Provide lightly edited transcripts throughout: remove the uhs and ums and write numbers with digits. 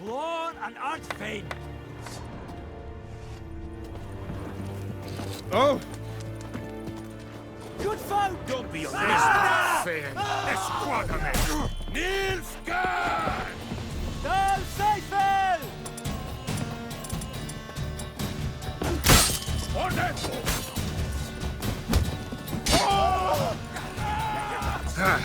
Lord and Archfane. Oh! Good folk! Don't be a Ah! fan. Esquadrone! Nilfgaard! No faithful! Order! Oh! Ah.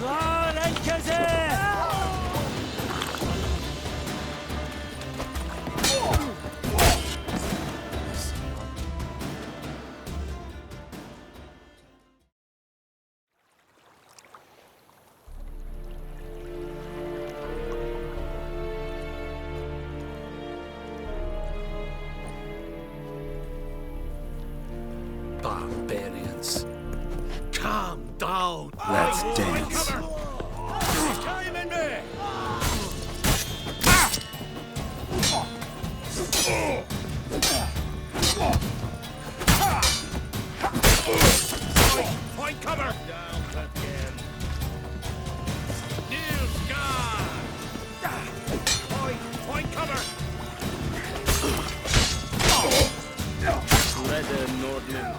Hoàng-CGame! Barbarians. Calm down. Let's dance. Time in there. Point cover. Down again. Nilfgaard. Point cover. Leather Nordman.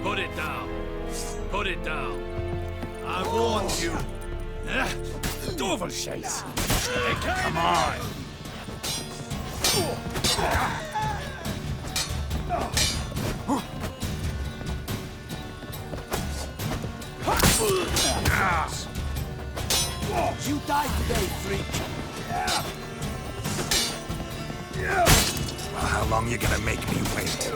Put it down. Put it down. I warned you. Dovelscheiß. Come on. You die today, freak! How long you gonna make me wait?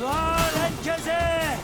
Hoàng-CGame!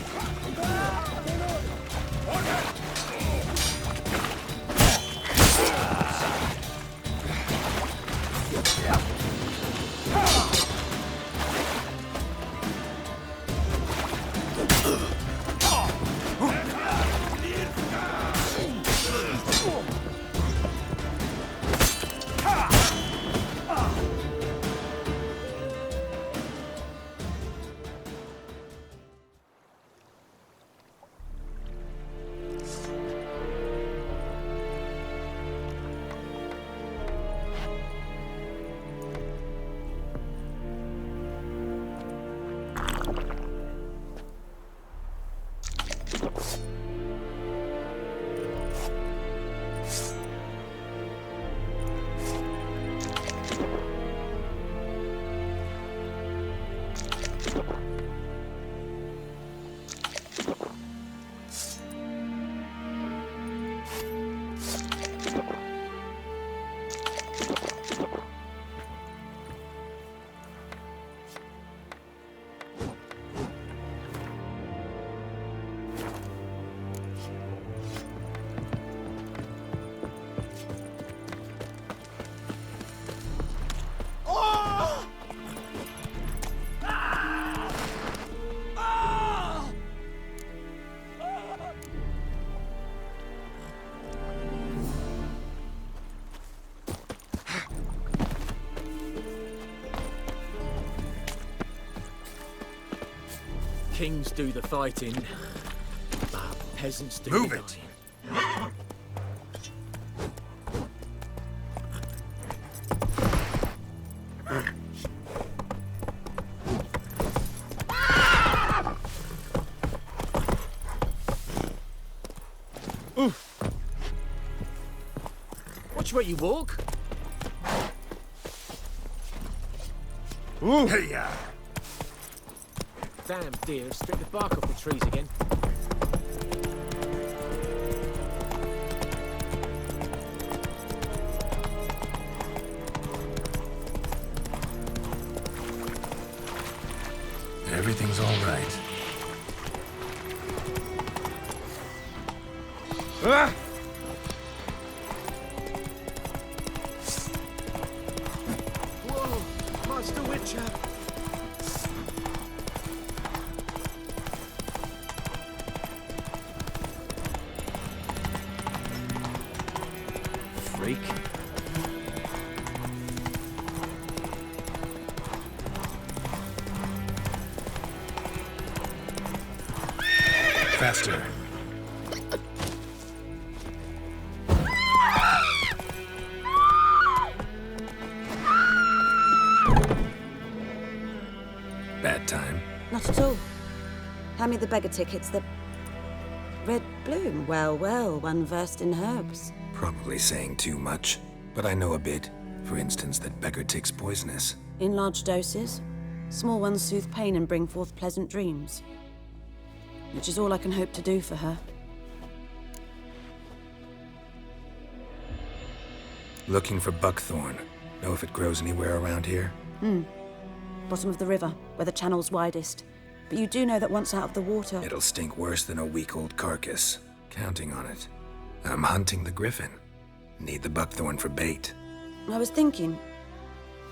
Kings do the fighting, but peasants do Move the it. dying. Watch where you walk. Hey-ya! Damn deer, stripped the bark off the trees again. Everything's all right. Ah! Whoa, Monster Witcher! Freak. Faster. Bad time. Not at all. Hand me the beggar tickets, the red bloom. Well, well, one versed in herbs. Probably saying too much, but I know a bit. For instance, that beggar tick's poisonous. In large doses. Small ones soothe pain and bring forth pleasant dreams. Which is all I can hope to do for her. Looking for buckthorn. Know if it grows anywhere around here? Bottom of the river, where the channel's widest. But you do know that once out of the water... It'll stink worse than a week-old carcass. Counting on it. I'm hunting the griffin. Need the buckthorn for bait. I was thinking...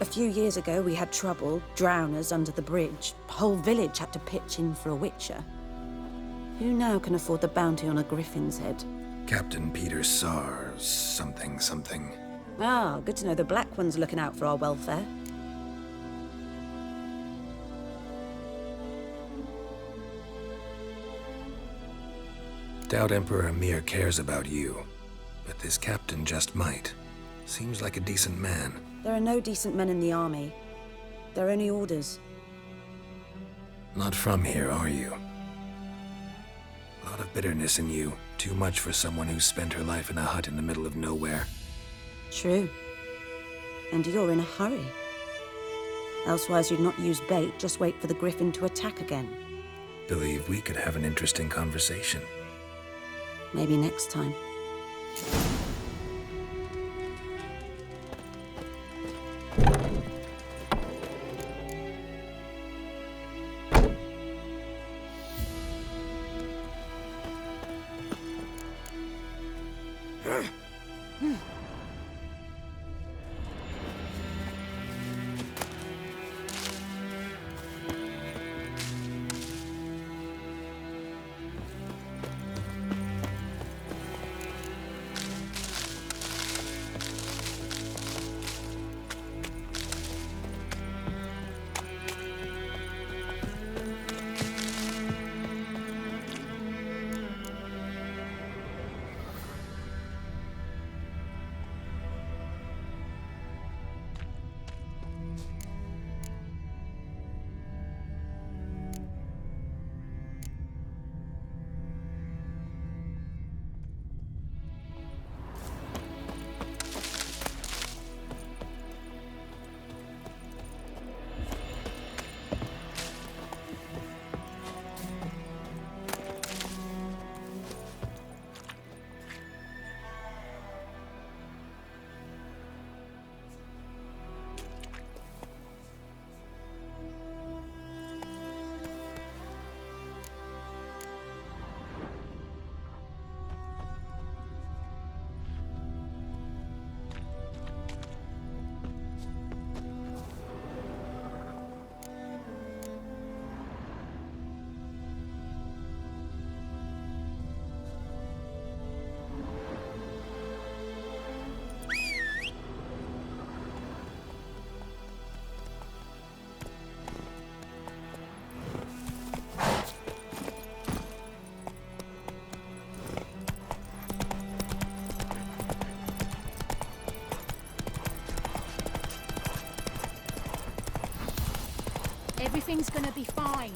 A few years ago, we had trouble, drowners under the bridge. The whole village had to pitch in for a witcher. Who now can afford the bounty on a griffin's head? Captain Peter Sars, something. Ah, good to know the Black One's looking out for our welfare. Doubt Emperor Emir cares about you, but this captain just might. Seems like a decent man. There are no decent men in the army. There are only orders. Not from here, are you? A lot of bitterness in you. Too much for someone who spent her life in a hut in the middle of nowhere. True. And you're in a hurry. Elsewise you'd not use bait, just wait for the griffin to attack again. Believe we could have an interesting conversation. Maybe next time. Everything's gonna be fine.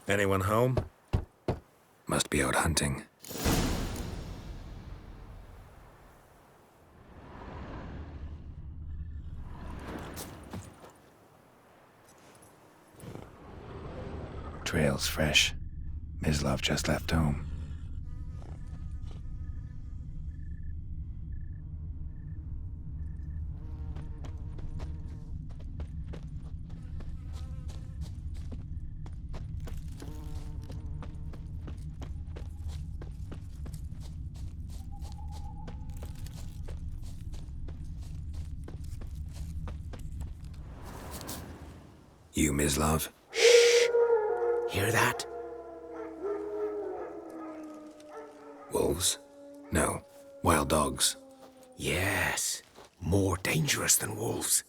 Anyone home? Must be out hunting. Trail's fresh. Mislav just left home. You, Mislav? Hear that? Wolves? No. Wild dogs. Yes. More dangerous than wolves.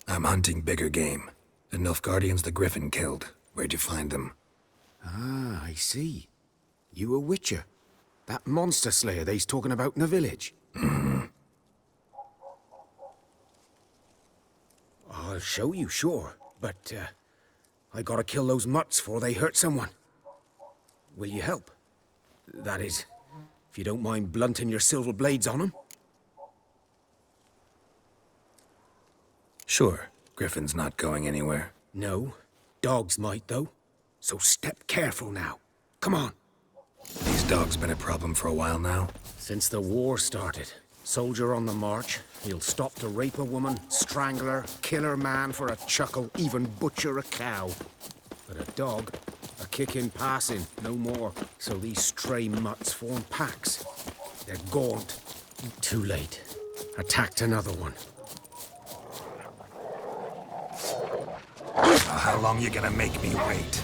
I'm hunting bigger game. The Nilfgaardians the Griffin killed. Where'd you find them? Ah, I see. You a witcher? That monster slayer they's talking about in the village? I'll show you, sure. But, I gotta kill those mutts before they hurt someone. Will you help? That is, if you don't mind blunting your silver blades on them. Sure. Griffin's not going anywhere. No. Dogs might, though. So step careful now. Come on. These dogs been a problem for a while now? Since the war started. Soldier on the march, he'll stop to rape a woman, strangle her, kill her man for a chuckle, even butcher a cow. But a dog, a kick in passing, no more. So these stray mutts form packs. They're gaunt. Too late. Attacked another one. How long you gonna make me wait?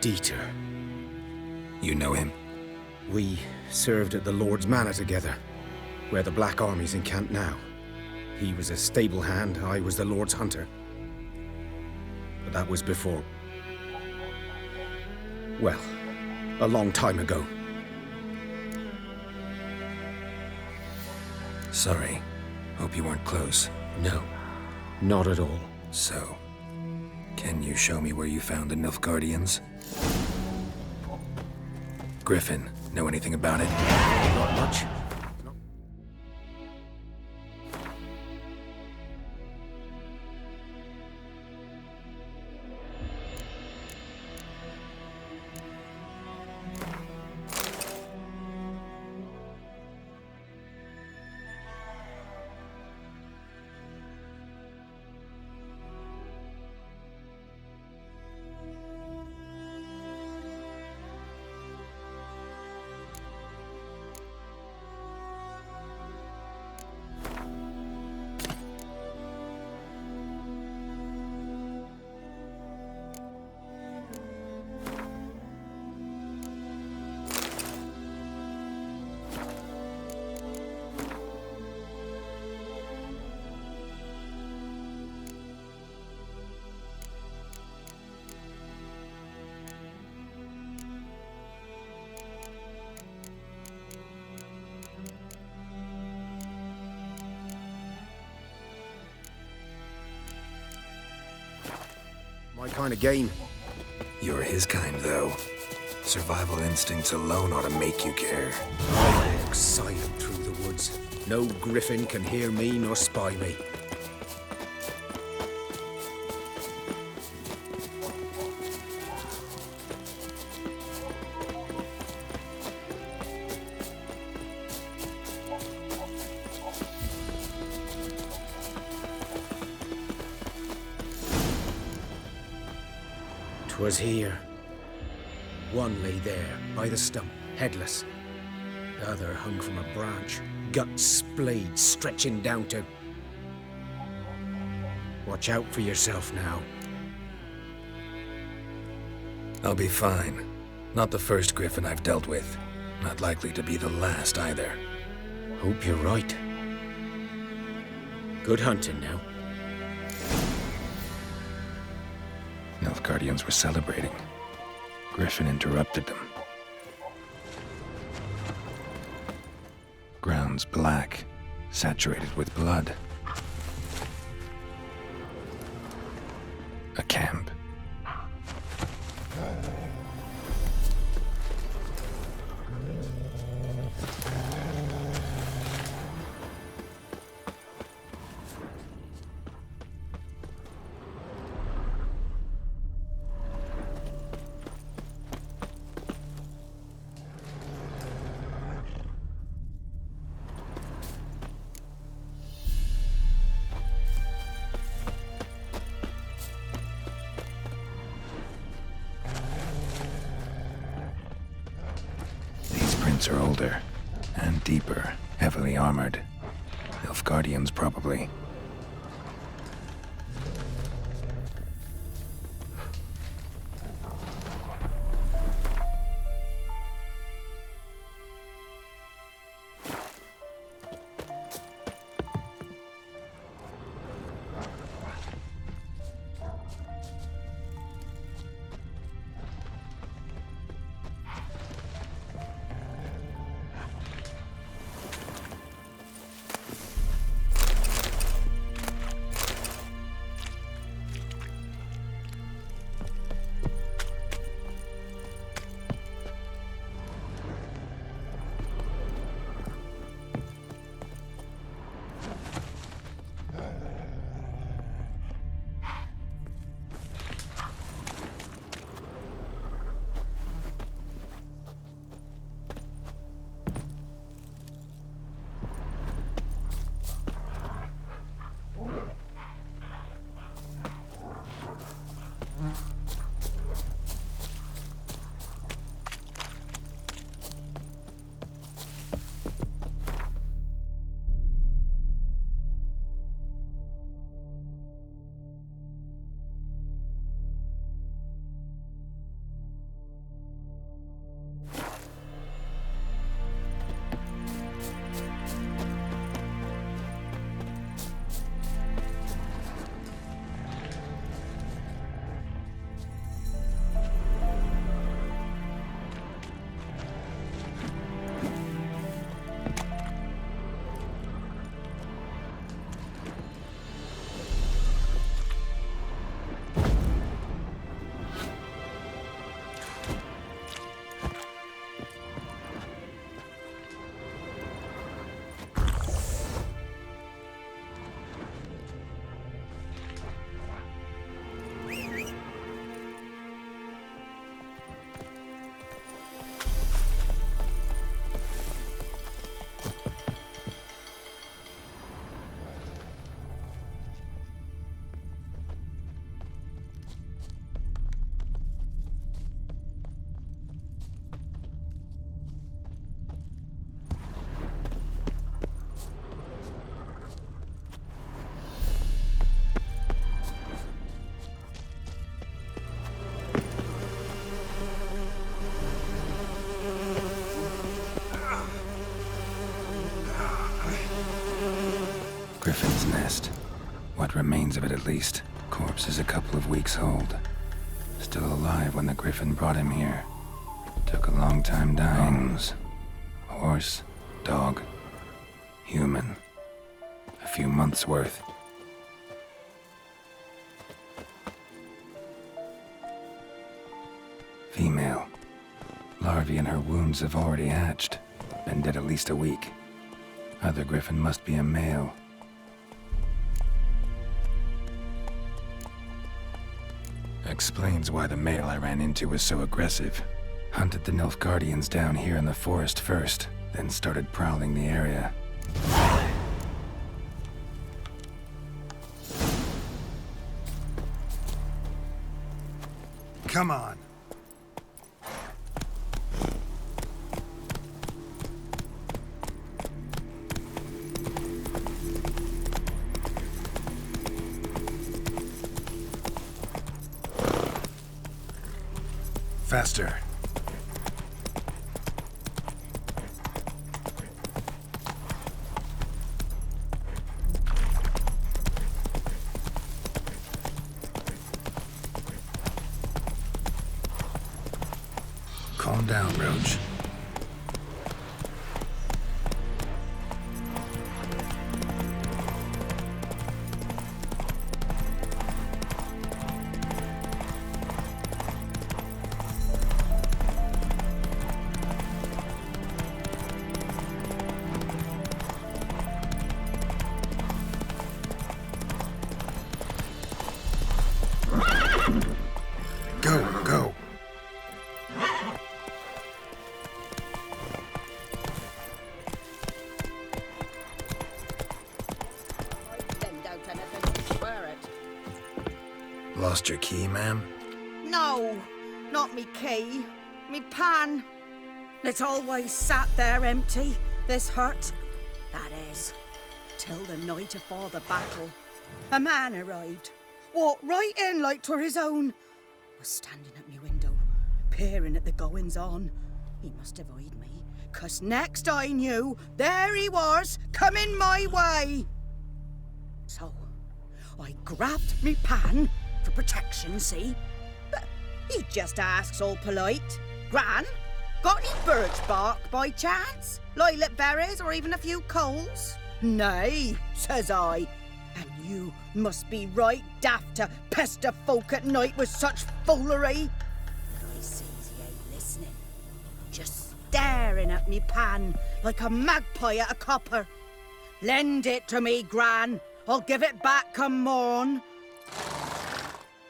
Dieter. You know him? We served at the Lord's Manor together, where the Black Army's encamped now. He was a stable hand, I was the Lord's hunter. But that was before... well, a long time ago. Sorry. Hope you weren't close. No, not at all. So, can you show me where you found the Nilfgaardians? Griffin, know anything about it? Not much. My kind of game. You're his kind, though. Survival instincts alone ought to make you care. I walk silent through the woods. No griffin can hear me nor spy me. Was here. One lay there, by the stump. headless. The other hung from a branch, guts splayed, stretching down to... Watch out for yourself now. I'll be fine. Not the first griffin I've dealt with. Not likely to be the last either. Hope you're right. Good hunting now. Nilfgaardians were celebrating. Griffin interrupted them. Ground's black, saturated with blood. A camp. Are older and deeper, heavily armored. Nilfgaardians, probably. Griffin's nest. What remains of it, at least. Corpse is a couple of weeks old. Still alive when the Griffin brought him here. Took a long time dying. Horse, dog, human. A few months' worth. Female. Larvae in her wounds have already hatched. Been dead at least a week. Other Griffin must be a male. Explains why the male I ran into was so aggressive. Hunted the Nilfgaardians down here in the forest first, then started prowling the area. Come on. Faster. Calm down, Roach. Go, go. Lost your key, ma'am? No, not me key. Me pan. It's always sat there empty, this hut. That is, till the night afore the battle. A man arrived, walked right in like 'twere his own. Was standing at me window, peering at the goings-on. He must have eyed me, 'cause next I knew, there he was, coming my way. So, I grabbed me pan, for protection, see? But he just asks all polite, Gran, got any birch bark by chance? Lilac berries or even a few coals? Nay, says I. And you must be right daft to pester folk at night with such foolery. But I sees he ain't listening. Just staring at me pan like a magpie at a copper. Lend it to me, Gran. I'll give it back come morn.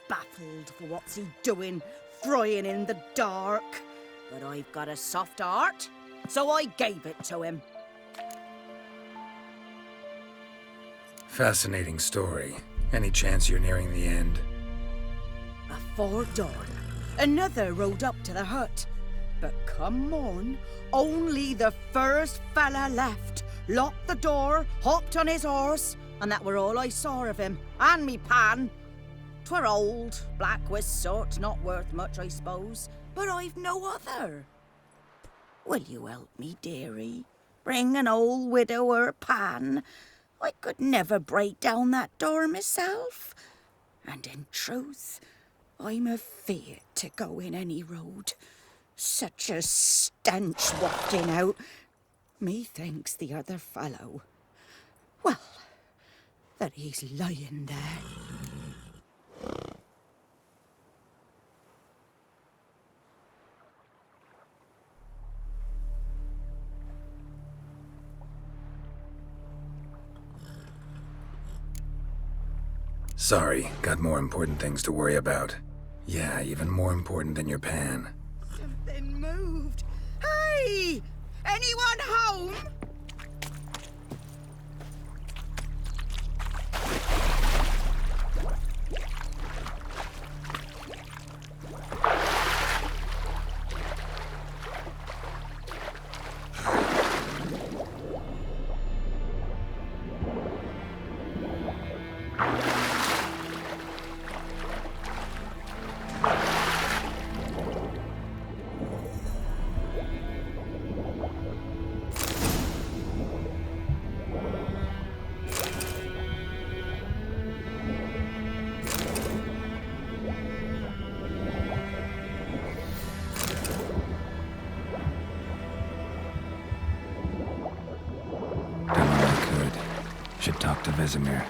Baffled for what's he doing, frying in the dark. But I've got a soft heart, so I gave it to him. Fascinating story. Any chance you're nearing the end? Afore dawn, another rode up to the hut. But come morn, only the first fella left. Locked the door, hopped on his horse, and that were all I saw of him, and me pan. 'Twere old, black with soot, not worth much, I suppose, but I've no other. Will you help me, dearie? Bring an old widower pan. I could never break down that door myself. And in truth, I'm afeard to go in any road. Such a stench wafting out. Methinks the other fellow, well, that he's lying there. Sorry, got more important things to worry about. Yeah, even more important than your pan. Something moved. Hey! Anyone home? Should talk to Vesemir.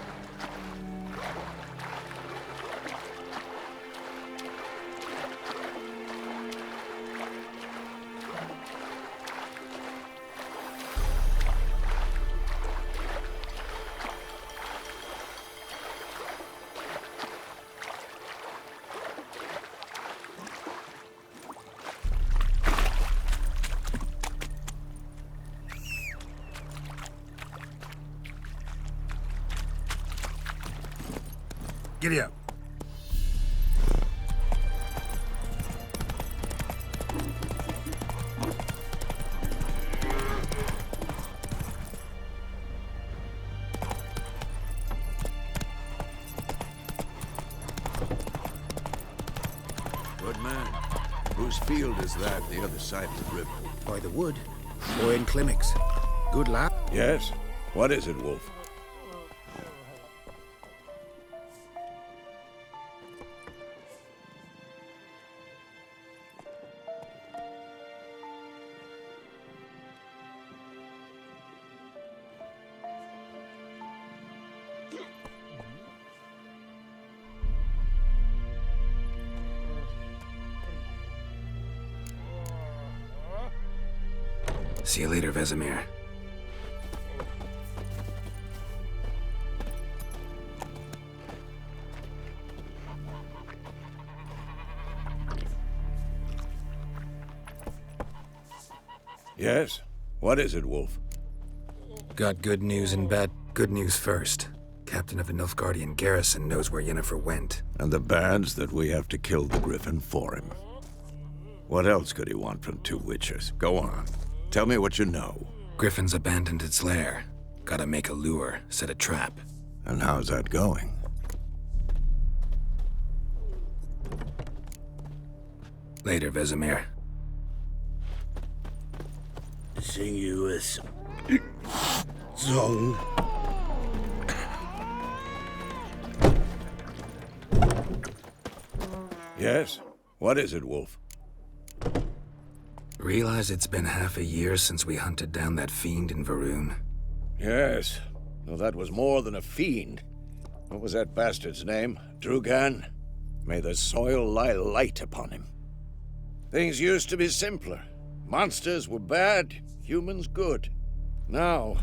Giddy up. Good man. Whose field is that, the other side of the river? By the wood. Boy in Climmix. Good lad. Yes? What is it, Wolf? See you later, Vesemir. Yes? What is it, Wolf? Got good news and bad. Good news first. Captain of the Nilfgaardian garrison knows where Yennefer went. And the bad's that we have to kill the Griffin for him. What else could he want from two witchers? Go on. Tell me what you know. Griffin's abandoned its lair. Gotta make a lure, set a trap. And how's that going? Later, Vesemir. Sing you a song. Yes? What is it, Wolf? Realize it's been half a year since we hunted down that fiend in Varun? Yes. Well, that was more than a fiend. What was that bastard's name? Drugan? May the soil lie light upon him. Things used to be simpler. Monsters were bad, humans good. Now,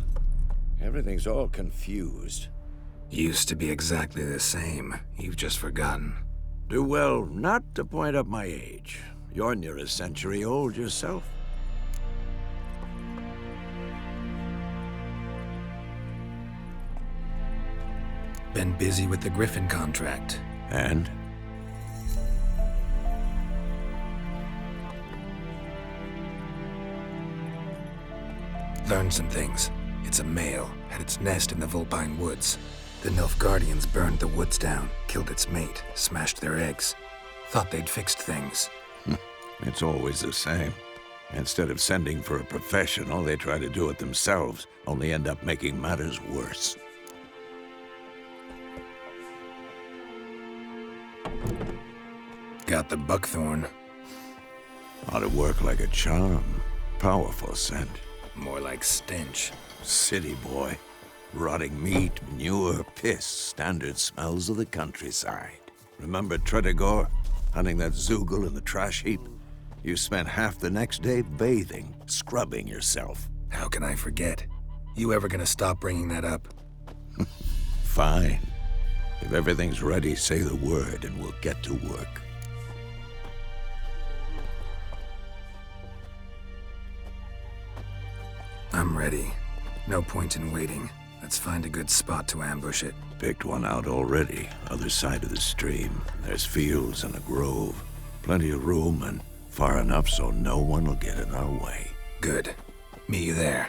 everything's all confused. Used to be exactly the same. You've just forgotten. Do well not to point up my age. You're near a century old yourself. Been busy with the Griffin contract. And? Learned some things. It's a male, had its nest in the Vulpine Woods. The Nilfgaardians burned the woods down, killed its mate, smashed their eggs. Thought they'd fixed things. It's always the same. Instead of sending for a professional, they try to do it themselves, only end up making matters worse. Got the buckthorn. Ought to work like a charm. Powerful scent. More like stench. City boy. Rotting meat, manure, piss, standard smells of the countryside. Remember Tredegor? Hunting that Zoogle in the trash heap? You spent half the next day bathing, scrubbing yourself. How can I forget? You ever gonna stop bringing that up? Fine. If everything's ready, say the word and we'll get to work. I'm ready. No point in waiting. Let's find a good spot to ambush it. Picked one out already, other side of the stream. There's fields and a grove. Plenty of room and far enough so no one will get in our way. Good. Meet you there.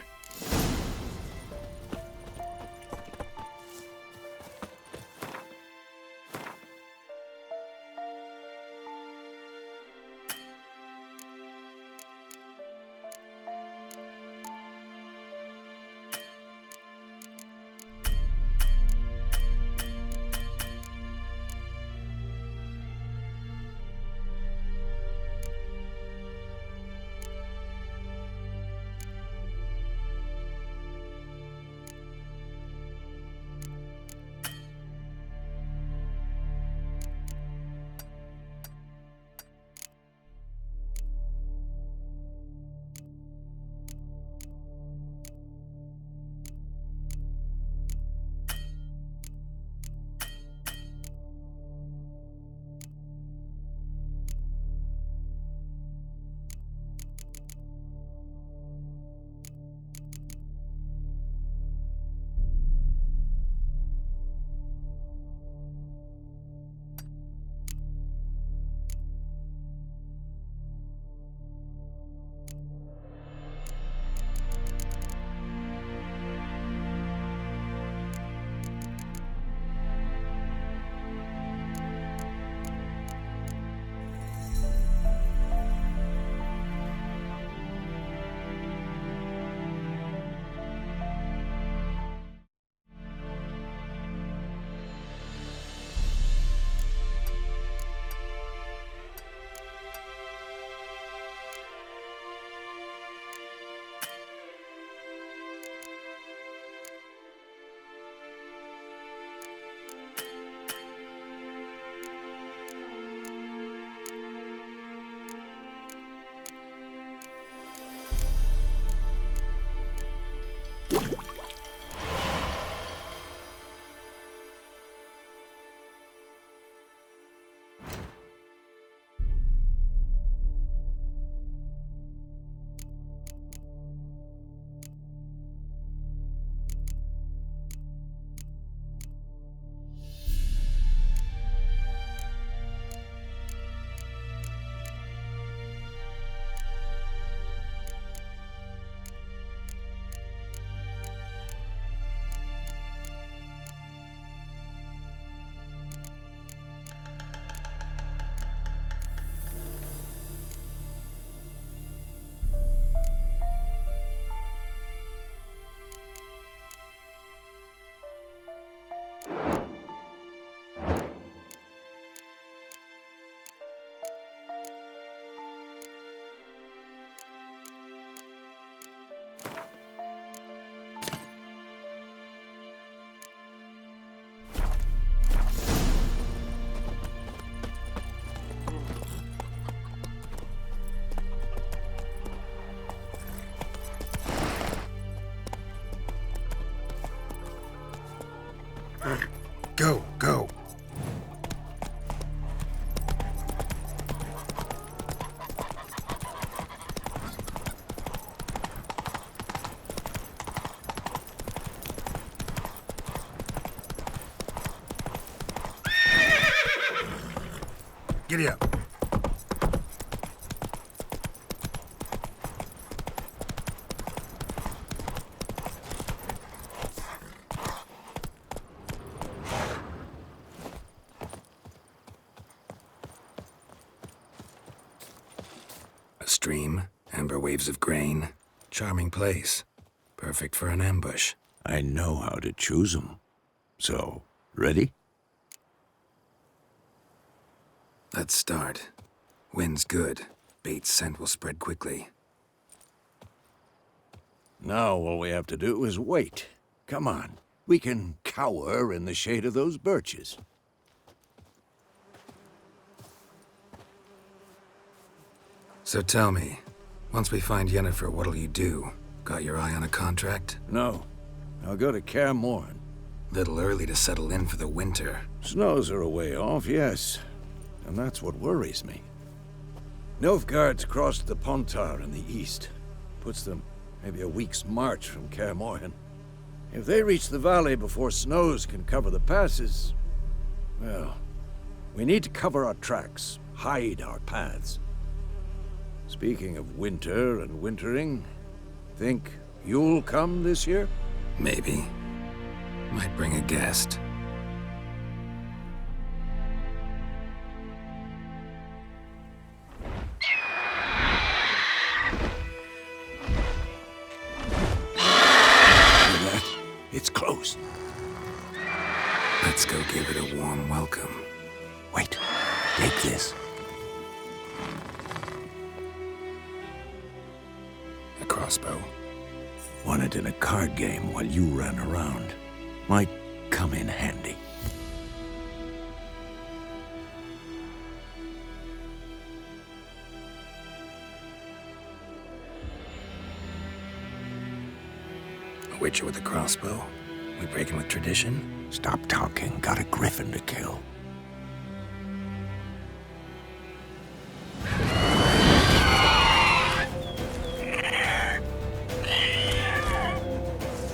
Go, go. Giddy up. A stream, amber waves of grain. Charming place. Perfect for an ambush. I know how to choose 'em. So, ready? Let's start. Wind's good. Bait's scent will spread quickly. Now all we have to do is wait. Come on. We can cower in the shade of those birches. So tell me, once we find Yennefer, what'll you do? Got your eye on a contract? No. I'll go to Kaer Morhen. Little early to settle in for the winter. Snows are a way off, yes. And that's what worries me. Nilfgaard's crossed the Pontar in the east. Puts them maybe a week's march from Kaer Morhen. If they reach the valley before snows can cover the passes, well, we need to cover our tracks, hide our paths. Speaking of winter and wintering, think you'll come this year? Maybe. Might bring a guest. It's close. Let's go give it a warm welcome. Wait, take this. A crossbow. Won it in a card game while you ran around. Might come in handy. A witcher with a crossbow? We breaking with tradition? Stop talking. Got a griffin to kill.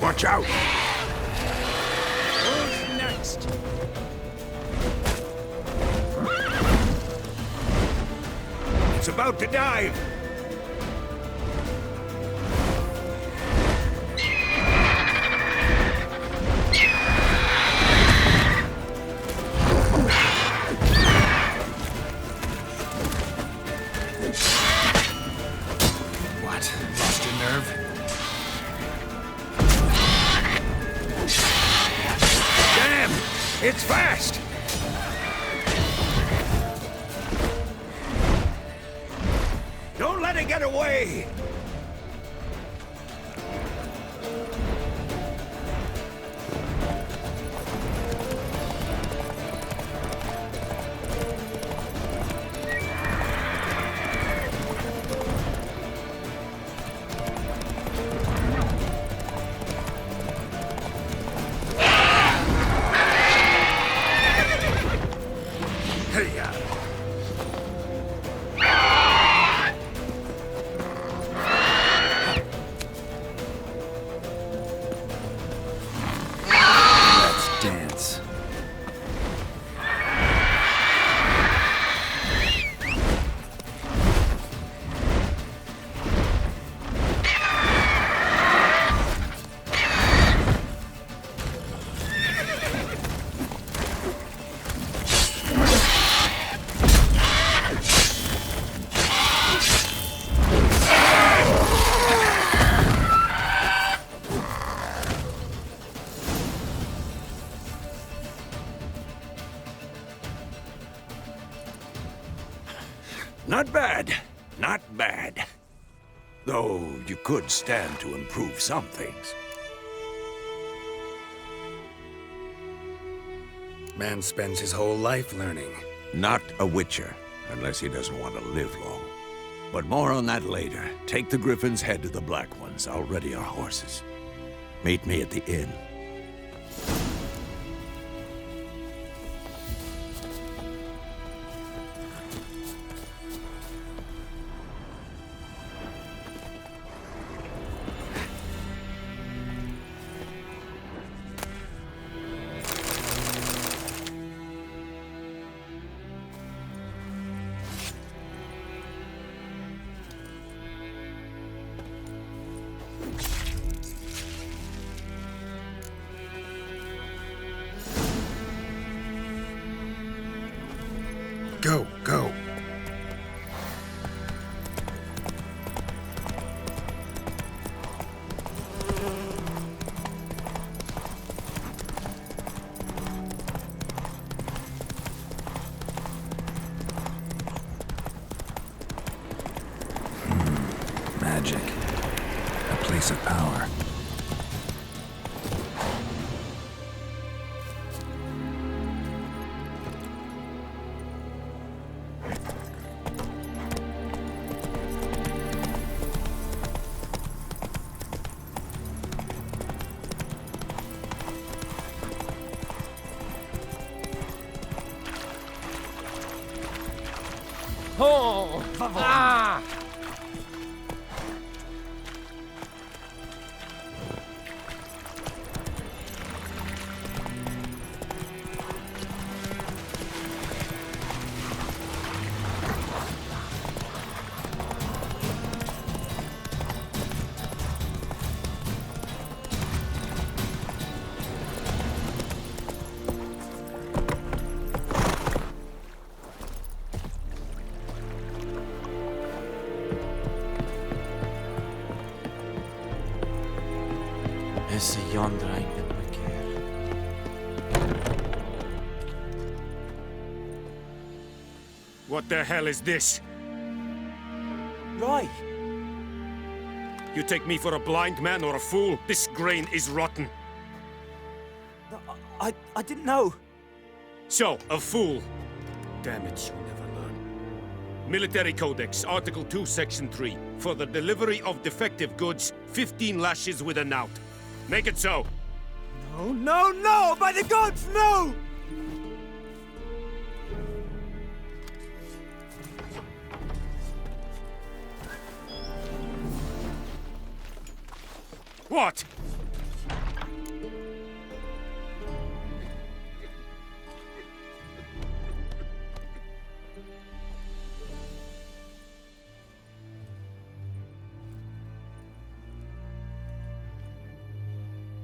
Watch out! Who's next? It's about to dive! What? Lost your nerve? Damn! It's fast! Don't let it get away! Hey-ya! Let's dance. Not bad. Not bad. Though you could stand to improve some things. Man spends his whole life learning. Not a witcher, unless he doesn't want to live long. But more on that later. Take the Griffin's head to the Black Ones. I'll ready our horses. Meet me at the inn. magic. A place of power. Oh! Ah! Esse yonder ain't the wicked. What the hell is this? Right. You take me for a blind man or a fool? This grain is rotten. I didn't know. So, a fool. Damn it, you'll never learn. Military Codex, Article 2, Section 3. For the delivery of defective goods, 15 lashes with a knout. Make it so. No, no, no! By the gods, no! What?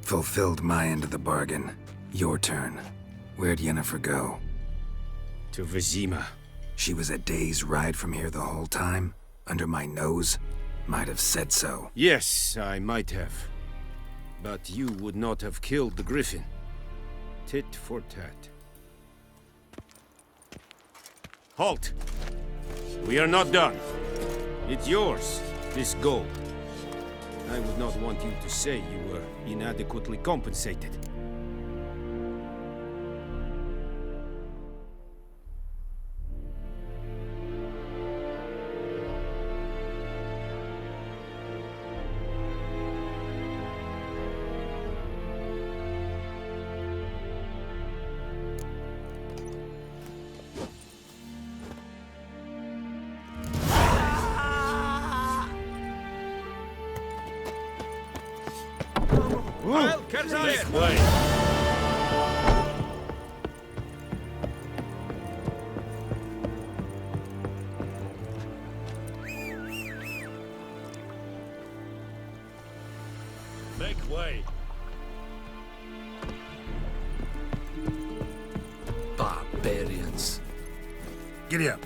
Fulfilled my end of the bargain. Your turn. Where'd Yennefer go? To Vizima. She was a day's ride from here the whole time? Under my nose? Might have said so. Yes, I might have. But you would not have killed the griffin. Tit for tat. Halt! We are not done. It's yours, this gold. I would not want you to say you were inadequately compensated. This way. Make way. Barbarians. Giddy up.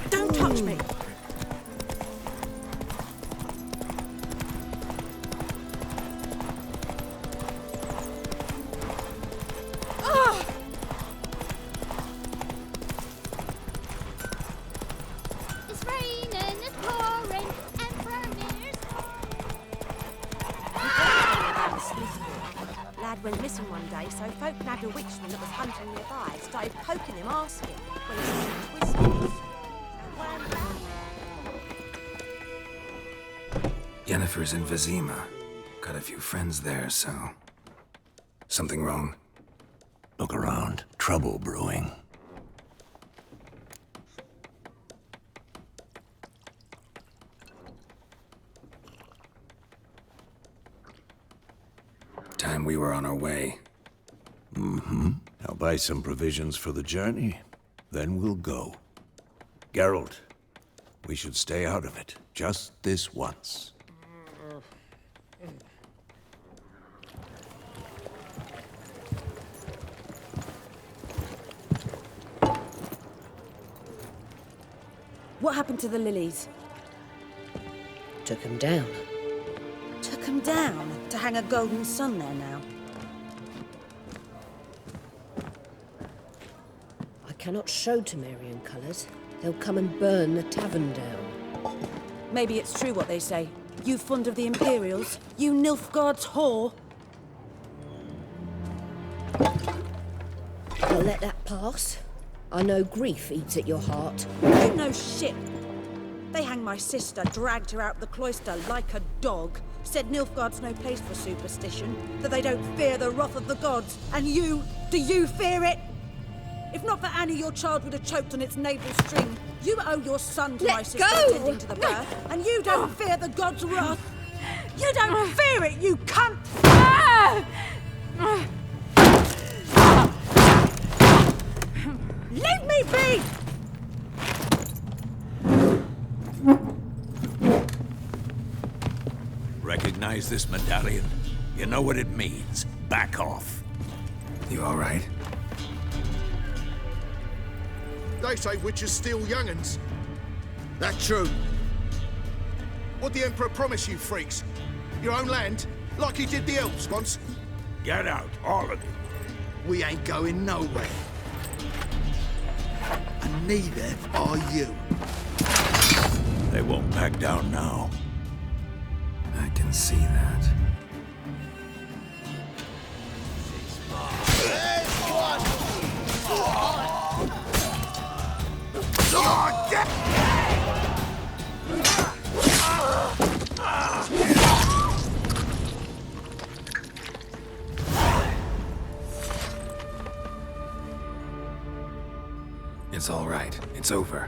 Don't touch me! It's raining, it's pouring, and Vermeer's Lad went missing one day, so folk nabbed a witchman that was hunting nearby, started poking him, asking when he was twisted. Yennefer's in Vizima. Got a few friends there, so... Something wrong? Look around. Trouble brewing. we were on our way. I'll buy some provisions for the journey, then we'll go. Geralt, we should stay out of it, just this once. What happened to the lilies? Took him down. Took them down to hang a golden sun there now. I cannot show Temerian colours. They'll come and burn the tavern down. Maybe it's true what they say. You fond of the Imperials? You Nilfgaard's whore? I'll let that pass. I know grief eats at your heart. You know shit. They hanged my sister, dragged her out the cloister like a dog, said Nilfgaard's no place for superstition, that they don't fear the wrath of the gods. And you, do you fear it? If not for Annie, your child would have choked on its navel string. You owe your son to my sister attending to the birth, and you don't fear the gods' wrath. You don't fear it, you cunt! Leave me be! Recognize this medallion? You know what it means. Back off. You all right? They say witches steal young'uns. That true. What the Emperor promise you, freaks? Your own land? Like he did the elves once? Get out, all of you. We ain't going nowhere. And neither are you. They won't back down now. I can see that. It's all right. It's over.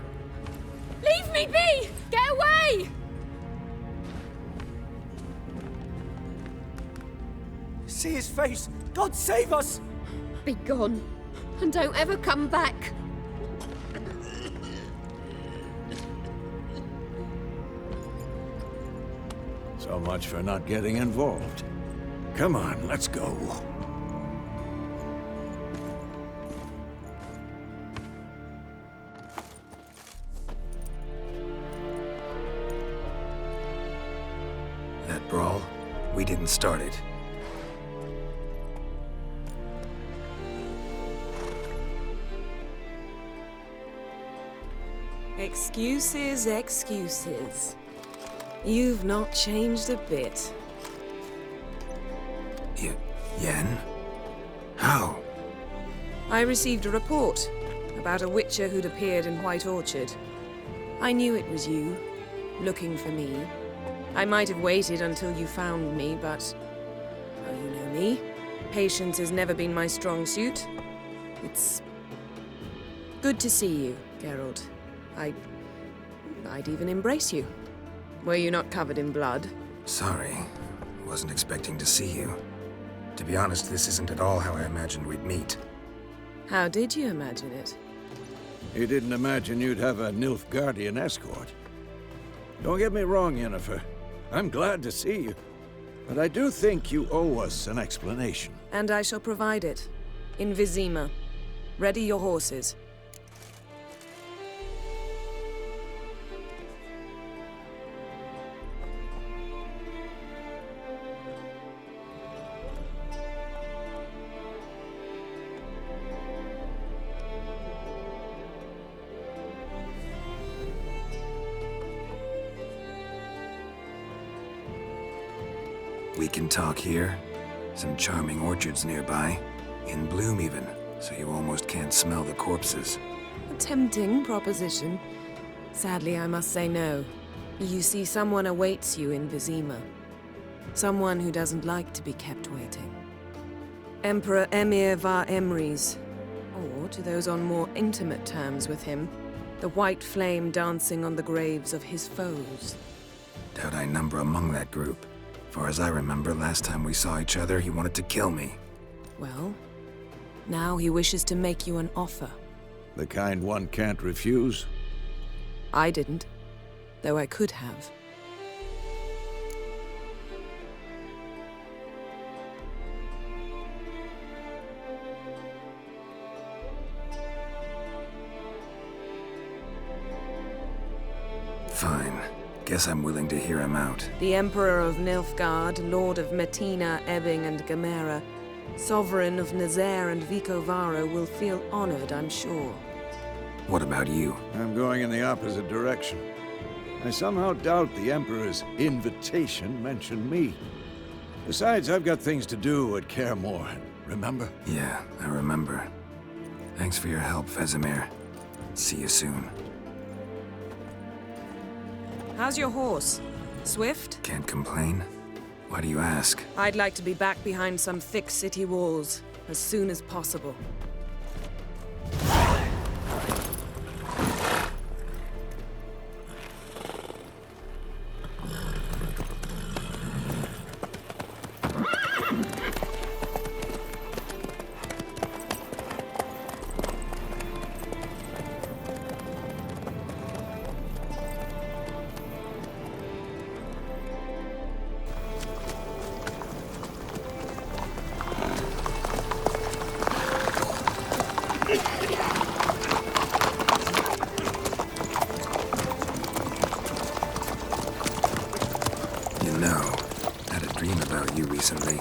Leave me be! Get away! See his face! God save us! Be gone, and don't ever come back. So much for not getting involved. Come on, let's go. That brawl, we didn't start it. Excuses, excuses. You've not changed a bit. Yen? How? I received a report about a witcher who'd appeared in White Orchard. I knew it was you, looking for me. I might have waited until you found me, but... oh, you know me. Patience has never been my strong suit. It's... good to see you, Geralt. I'd even embrace you. Were you not covered in blood? Sorry. Wasn't expecting to see you. To be honest, this isn't at all how I imagined we'd meet. How did you imagine it? You didn't imagine you'd have a Nilfgaardian escort. Don't get me wrong, Yennefer. I'm glad to see you. But I do think you owe us an explanation. And I shall provide it. In Vizima. Ready your horses. We can talk here. Some charming orchards nearby. In bloom even, so you almost can't smell the corpses. A tempting proposition. Sadly, I must say no. You see, someone awaits you in Vizima. Someone who doesn't like to be kept waiting. Emperor Emir var Emrys. Or, to those on more intimate terms with him, the white flame dancing on the graves of his foes. Doubt I number among that group. far as I remember, last time we saw each other, he wanted to kill me. Well, now he wishes to make you an offer. The kind one can't refuse? I didn't, though I could have. Fine. Guess I'm willing to hear him out. The Emperor of Nilfgaard, Lord of Metina, Ebbing, and Gamera, Sovereign of Nazaire and Vicovaro will feel honored, I'm sure. What about you? I'm going in the opposite direction. I somehow doubt the Emperor's invitation mentioned me. Besides, I've got things to do at Kaer Morhen, remember? Yeah, I remember. Thanks for your help, Vesemir. See you soon. How's your horse? Swift? Can't complain. Why do you ask? I'd like to be back behind some thick city walls as soon as possible. Recently.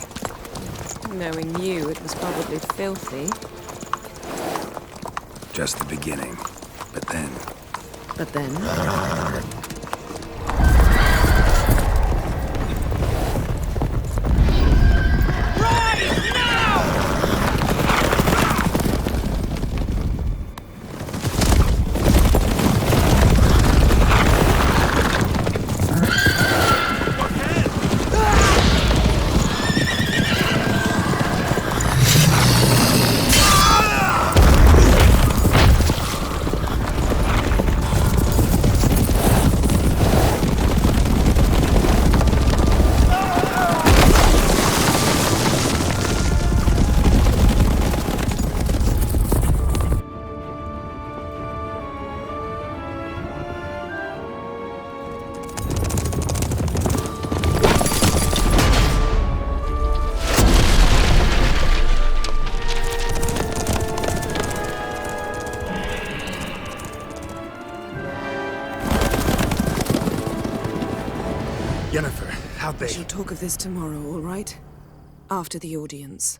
Knowing you, it was probably filthy. Just the beginning. But then... But then? How'd they... We shall talk of this tomorrow, all right? After the audience.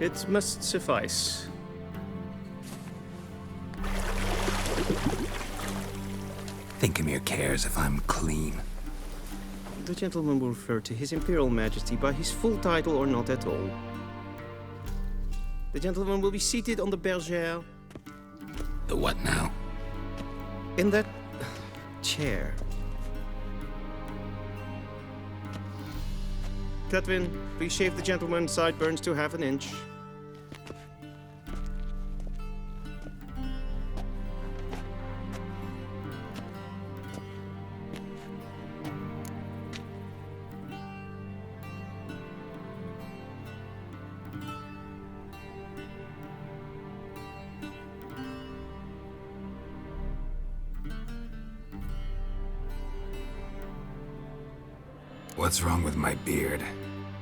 It must suffice. Thinkamir cares if I'm clean. The gentleman will refer to His Imperial Majesty by his full title or not at all. The gentleman will be seated on the bergère. The what now? In that chair. Catwin, please shave the gentleman's sideburns to half an inch. What's wrong with my beard?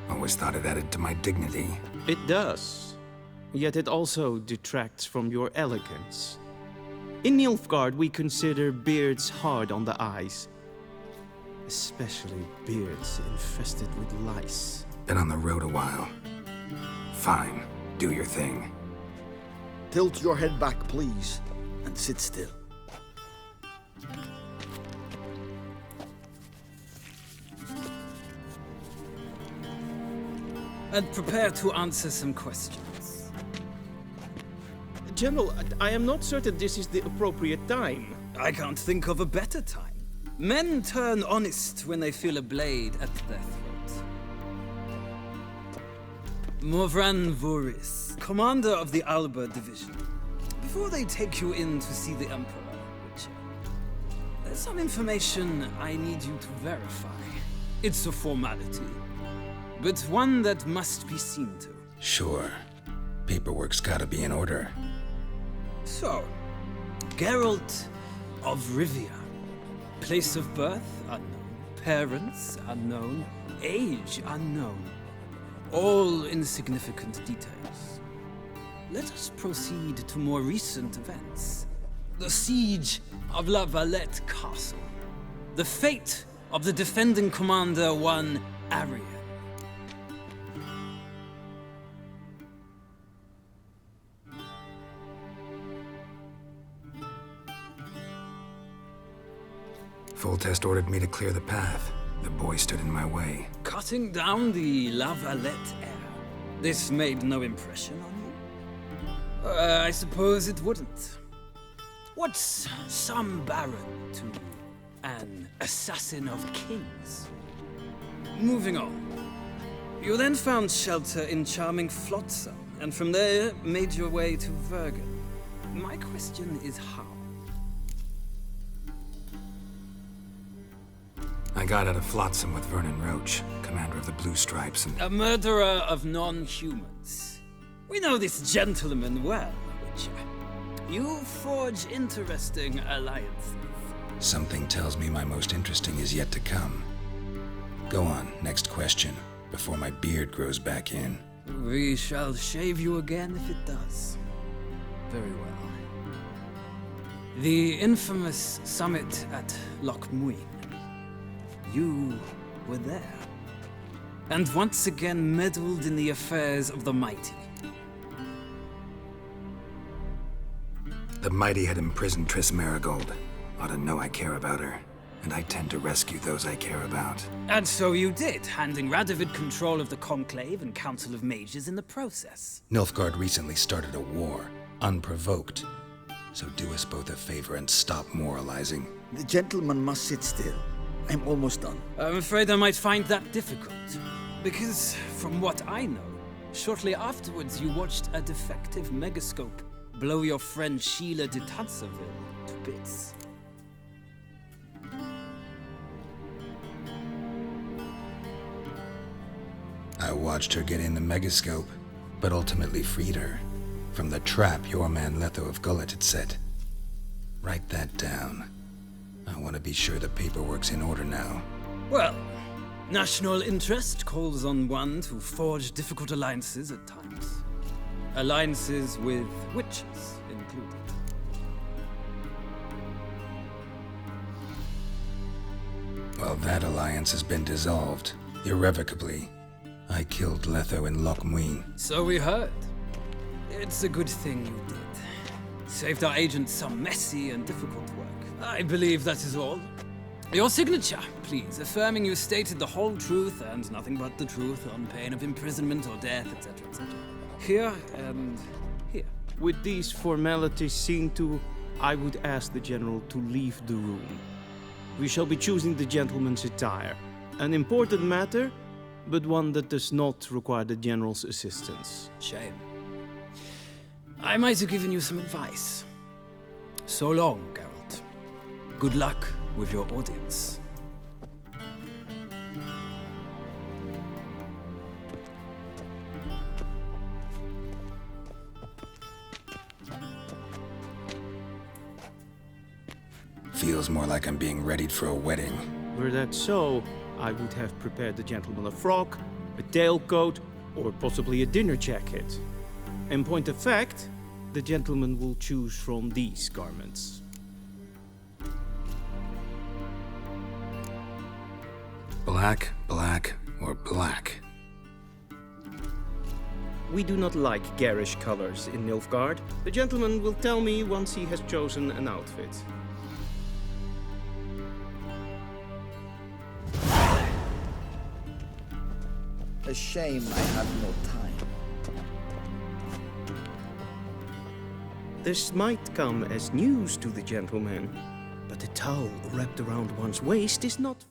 Always thought it added to my dignity. It does. Yet it also detracts from your elegance. In Nilfgaard, we consider beards hard on the eyes. Especially beards infested with lice. Been on the road a while. Fine. Do your thing. Tilt your head back, please, and sit still. And prepare to answer some questions. General, I am not certain this is the appropriate time. I can't think of a better time. Men turn honest when they feel a blade at their throat. Morvran Voris, commander of the Alba Division. Before they take you in to see the Emperor, Witcher, there's some information I need you to verify. It's a formality, but one that must be seen to. Sure. Paperwork's gotta be in order. So, Geralt of Rivia. Place of birth unknown. Parents unknown. Age unknown. All insignificant details. Let us proceed to more recent events. The siege of La Valette Castle. The fate of the defending commander, one Arian. Foltest ordered me to clear the path. The boy stood in my way. Cutting down the La Valette heir. This made no impression on you? I suppose it wouldn't. What's some baron to an assassin of kings? Moving on. You then found shelter in charming Flotsam, and from there made your way to Vergen. My question is how? I got out of Flotsam with Vernon Roach, commander of the Blue Stripes, and... A murderer of non-humans. We know this gentleman well, Witcher. You forge interesting alliances. Something tells me my most interesting is yet to come. Go on, next question, before my beard grows back in. We shall shave you again if it does. Very well. The infamous summit at Loch Muin. You were there. And once again meddled in the affairs of the mighty. The mighty had imprisoned Triss Marigold. Ought to know I care about her. And I tend to rescue those I care about. And so you did, handing Radovid control of the Conclave and Council of Mages in the process. Nilfgaard recently started a war, unprovoked. So do us both a favor and stop moralizing. The gentleman must sit still. I'm almost done. I'm afraid I might find that difficult. Because, from what I know, shortly afterwards you watched a defective megascope blow your friend Sheila de Tanserville to bits. I watched her get in the megascope, but ultimately freed her from the trap your man Letho of Gullet had set. Write that down. I want to be sure the paperwork's in order now. Well, national interest calls on one to forge difficult alliances at times. Alliances with witches included. Well, that alliance has been dissolved, irrevocably. I killed Letho in Loch Muin. So we heard. It's a good thing you did. Saved our agent some messy and difficult work. I believe that is all. Your signature, please, affirming you stated the whole truth and nothing but the truth on pain of imprisonment or death, etc., etc. Here and here. With these formalities seen to, I would ask the General to leave the room. We shall be choosing the gentleman's attire. An important matter, but one that does not require the General's assistance. Shame. I might have given you some advice. So long, Geralt. Good luck with your audience. Feels more like I'm being readied for a wedding. Were that so, I would have prepared the gentleman a frock, a tailcoat, or possibly a dinner jacket. In point of fact, the gentleman will choose from these garments. Black, black, or black? We do not like garish colors in Nilfgaard. The gentleman will tell me once he has chosen an outfit. A shame I had no time. This might come as news to the gentleman, but a towel wrapped around one's waist is not